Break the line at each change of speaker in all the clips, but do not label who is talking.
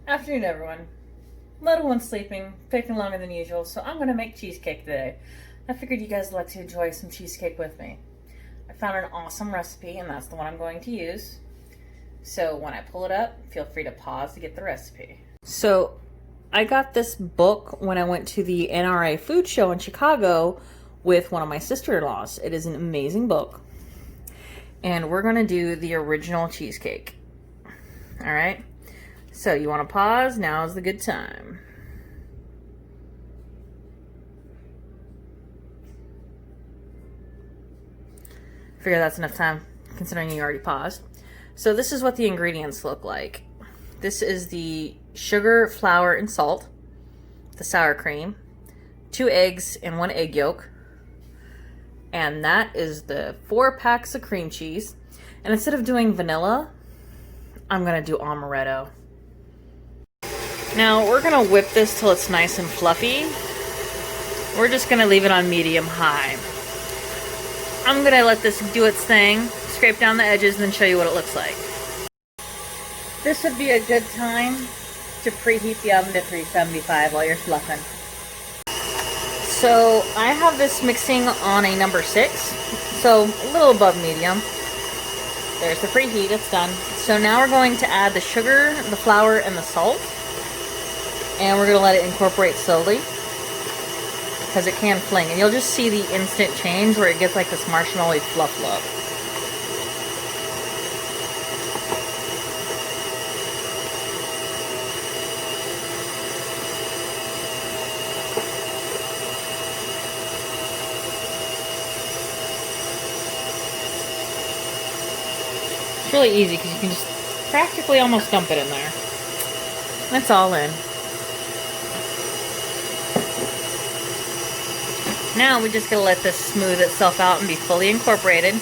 Afternoon, everyone. Little one's sleeping, taking longer than usual, so I'm going to make cheesecake today. I figured you guys would like to enjoy some cheesecake with me. I found an awesome recipe, and that's the one I'm going to use. So when I pull it up, feel free to pause to get the recipe. So I got this book when I went to the NRA food show in Chicago with one of my sister-in-laws. It is an amazing book. And we're going to do the original cheesecake. All right? So you want to pause? Now is the good time. Figure that's enough time considering you already paused. So this is what the ingredients look like. This is the sugar, flour, and salt, the sour cream, 2 eggs and 1 egg yolk, and that is the 4 packs of cream cheese. And instead of doing vanilla, I'm gonna do amaretto. Now we're gonna whip this till it's nice and fluffy. We're just gonna leave it on medium high. I'm gonna let this do its thing, scrape down the edges, and then show you what it looks like. This would be a good time to preheat the oven to 375 while you're fluffing. So I have this mixing on a number 6, so a little above medium. There's the preheat, it's done. So now we're going to add the sugar, the flour, and the salt. And we're going to let it incorporate slowly because it can fling. And you'll just see the instant change where it gets like this marshmallowy fluff look. It's really easy because you can just practically almost dump it in there. That's all in. Now we just gotta let this smooth itself out and be fully incorporated.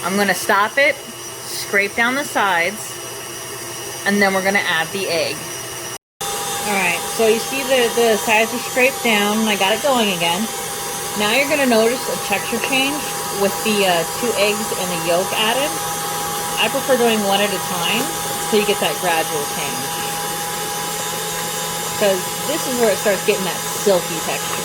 I'm gonna stop it, scrape down the sides, and then we're gonna add the egg. Alright, so you see the sides are scraped down and I got it going again. Now you're gonna notice a texture change with the 2 eggs and the yolk added. I prefer doing one at a time so you get that gradual change. Because this is where it starts getting that silky texture.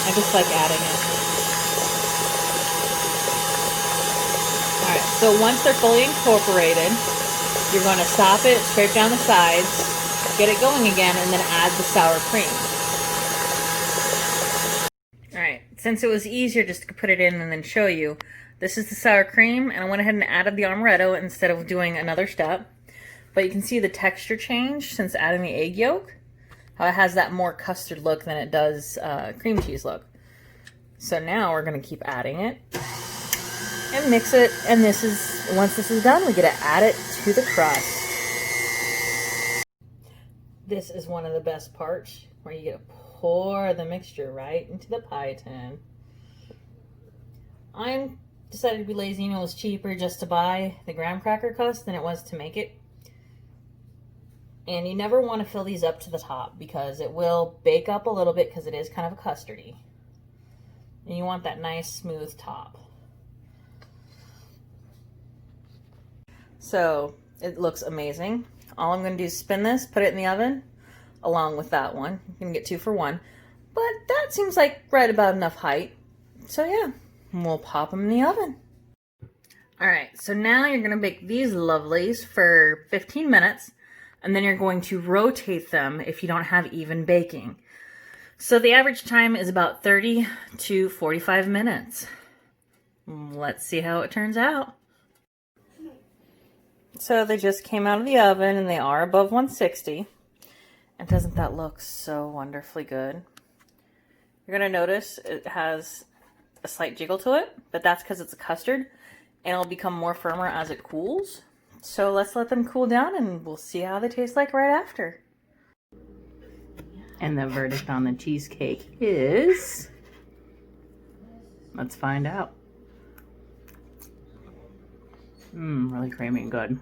I just like adding it. Alright, so once they're fully incorporated, you're going to stop it, scrape down the sides, get it going again, and then add the sour cream. Alright, since it was easier just to put it in and then show you, this is the sour cream, and I went ahead and added the amaretto instead of doing another step. But you can see the texture change since adding the egg yolk. How it has that more custard look than it does cream cheese look. So now we're going to keep adding it and mix it. And this is, once this is done, we get to add it to the crust. This is one of the best parts where you get to pour the mixture right into the pie tin. I decided to be lazy and it was cheaper just to buy the graham cracker crust than it was to make it. And you never want to fill these up to the top because it will bake up a little bit because it is kind of a custardy. And you want that nice smooth top. So it looks amazing. All I'm going to do is spin this, put it in the oven along with that one. You can get 2 for 1. But that seems like right about enough height. So yeah, we'll pop them in the oven. Alright, so now you're going to bake these lovelies for 15 minutes. And then you're going to rotate them if you don't have even baking. So the average time is about 30 to 45 minutes. Let's see how it turns out. So they just came out of the oven and they are above 160. And doesn't that look so wonderfully good? You're going to notice it has a slight jiggle to it, but that's because it's a custard and it'll become more firmer as it cools. So let's let them cool down and we'll see how they taste like right after. And the verdict on the cheesecake is... let's find out. Really creamy and good.